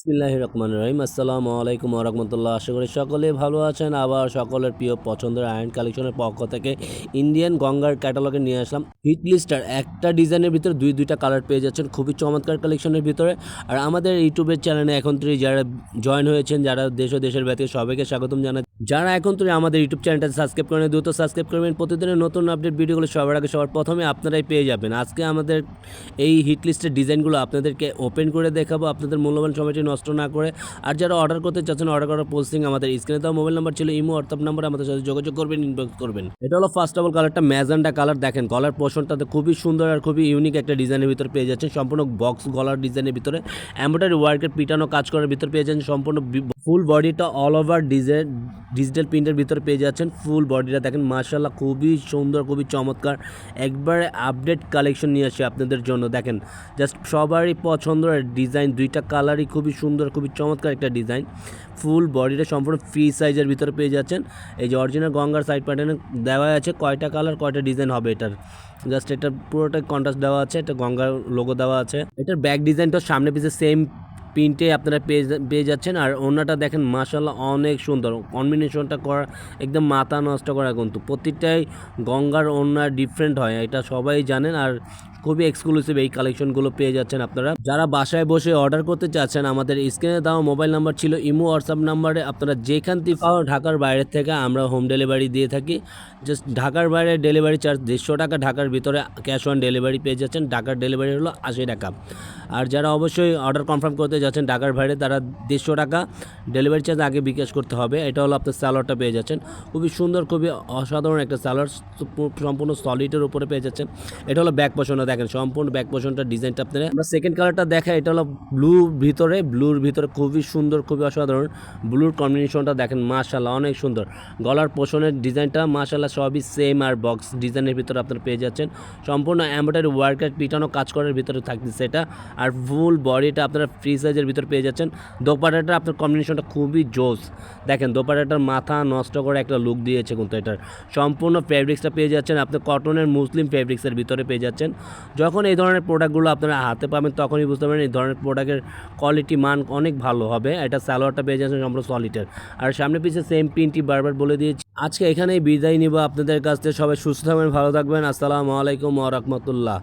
বিসমিল্লাহির রহমানির রহিম। আসসালামু আলাইকুম ওয়া রাহমাতুল্লাহ। আশা করি সকলেই ভালো আছেন। আবার সকলের প্রিয় পছন্দের আয়রন কালেকশনের পক্ষ থেকে ইন্ডিয়ান গঙ্গার ক্যাটালগে নিয়ে আসলাম হিট লিস্টার। একটা ডিজাইনের ভিতরে দুইটা কালার পেয়ে যাচ্ছেন, খুবই চমৎকার কালেকশনের ভিতরে। আর আমাদের ইউটিউবের চ্যানেলে এখন থেকে যারা জয়েন হয়েছেন, যারা দেশ ও দেশের ব্যতীত, সবাইকে স্বাগতম জানাই। যারা এখন থেকে আমাদের ইউটিউব চ্যানেলটা সাবস্ক্রাইব করেন, দ্রুত সাবস্ক্রাইব করবেন। প্রতিদিনের নতুন আপডেট ভিডিওগুলো সবার আগে সবার প্রথমে আপনারাই পেয়ে যাবেন। আজকে আমাদের এই হিট লিস্টের ডিজাইনগুলো আপনাদেরকে ওপেন করে দেখাবো, আপনাদের মূল্যবান সময়টি নষ্ট না করে। আর যারা অর্ডার করতে চাচ্ছেন, অর্ডার করার পোস্টিং আমাদের স্ক্রিনে দেওয়া মোবাইল নাম্বার ছিল, ইমো হোয়াটসঅ্যাপ নাম্বার, আমাদের সাথে যোগাযোগ করবেন, ইনবক্স করবেন। এটা হলো ফার্স্ট অফ অল কালারটা ম্যাজেন্টা কালার। দেখেন গলার পোর্শনটাতে খুবই সুন্দর আর খুবই ইউনিক একটা ডিজাইনের ভিতরে পেয়ে যাচ্ছেন। সম্পূর্ণ বক্স গলার ডিজাইনের ভিতরে এমব্রয়ডারি ওয়ার্কের পিটানো কাজ করার ভিতরে পেয়ে যাচ্ছেন। সম্পূর্ণ ফুল বডিটা অল ওভার ডিজিটাল প্রিন্টের ভিতরে পেয়ে যাচ্ছেন। ফুল বডিটা দেখেন মাশাআল্লাহ খুবই সুন্দর, খুবই চমৎকার, একবারে আপডেট কালেকশন নিয়ে আসছে আপনাদের জন্য। দেখেন জাস্ট সবারই পছন্দের ডিজাইন, দুইটা কালারই খুবই সুন্দর, খুবই চমৎকার একটা ডিজাইন। ফুল বডিটা সম্পূর্ণ ফ্রি সাইজের ভিতরে পেয়ে যাচ্ছেন। এই যে অরিজিনাল গঙ্গার সাইড প্যাটার্নে দেওয়া আছে কয়টা কালার কয়টা ডিজাইন হবে এটার, জাস্ট এটা পুরোটাই কন্ট্রাস্ট দেওয়া আছে, এটা গঙ্গার লোগো দেওয়া আছে। এটার ব্যাক ডিজাইনটা সামনে পিছে সেম প্রিন্টে আপনারা পেয়ে যাচ্ছেন। আর ওনাটা দেখেন মাশাআল্লাহ অনেক সুন্দর, কম্বিনেশনটা করা একদম মাথা নষ্ট করা, কিন্তু প্রতিটাই গঙ্গার ওনার ডিফারেন্ট হয়, এটা সবাই জানেন। আর খুবই এক্সক্লুসিভ এই কালেকশনগুলো পেয়ে যাচ্ছেন আপনারা। যারা বাসায় বসে অর্ডার করতে চাচ্ছেন, আমাদের স্ক্রিনে দেওয়া মোবাইল নাম্বার ছিল, ইমো হোয়াটসঅ্যাপ নাম্বারে আপনারা যেখান থেকে ঢাকার বাইরে থেকে আমরা হোম ডেলিভারি দিয়ে থাকি। জাস্ট ঢাকার বাইরে ডেলিভারি চার্জ 150 টাকা, ঢাকার ভিতরে ক্যাশ অন ডেলিভারি পেয়ে যাচ্ছেন। ঢাকার ডেলিভারি হলো 80 টাকা। আর যারা অবশ্যই অর্ডার কনফার্ম করতে যাচ্ছেন ঢাকার বাইরে, তারা 150 টাকা ডেলিভারি চার্জ আগে বিকাশ করতে হবে। এটা হলো আপনার সালোয়ারটা পেয়ে যাচ্ছেন, খুবই সুন্দর, খুবই অসাধারণ একটা সালোয়ার, সম্পূর্ণ সলিডের উপরে পেয়ে যাচ্ছেন। এটা হলো ব্যাক পোর্শনটা, দেখেন সম্পূর্ণ ব্যাক পোর্শনটা ডিজাইনটা আপনারা। আমরা সেকেন্ড কালারটা দেখাই, এটা হলো ব্লুর ভিতরে খুবই সুন্দর, খুবই অসাধারণ। ব্লুর কম্বিনেশনটা দেখেন মাশাআল্লাহ অনেক সুন্দর। গলার পোর্শনের ডিজাইনটা মাশাআল্লাহ সবই সেম, আর বক্স ডিজাইনের ভিতরে আপনারা পেয়ে যাচ্ছেন। সম্পূর্ণ এমব্রয়ডারি ওয়ার্কের পিটানো কাজ করার ভিতরে থাকতেছে এটা। আর ফুল বডিটা আপনারা ফ্রি সাইজের ভিতরে পেয়ে যাচ্ছেন। দোপাট্টাটা আপনার কম্বিনেশনটা খুবই জোস, দেখেন দোপাট্টাটার মাথা নষ্ট করে একটা লুক দিয়েছে, কিন্তু এটার সম্পূর্ণ ফেব্রিক্সটা পেয়ে যাচ্ছেন আপনি কটনের মুসলিম ফেব্রিক্সের ভিতরে পেয়ে যাচ্ছেন। যখন এই ধরনের প্রোডাক্টগুলো আপনারা হাতে পাবেন, তখনই বুঝতে পারবেন এই ধরনের প্রোডাক্টের কোয়ালিটি মান অনেক ভালো হবে। এটা সালোয়ারটা পেয়ে যাচ্ছেন সম্পূর্ণ সলিডের, আর সামনে পিছিয়ে সেম প্রিন্টই বারবার বলে দিয়েছি। আজকে এখানেই বিদায় নিব আপনাদের কাছ থেকে। সবাই সুস্থ থাকবেন, ভালো থাকবেন। আসসালামু আলাইকুম ওয়া রাহমাতুল্লাহ।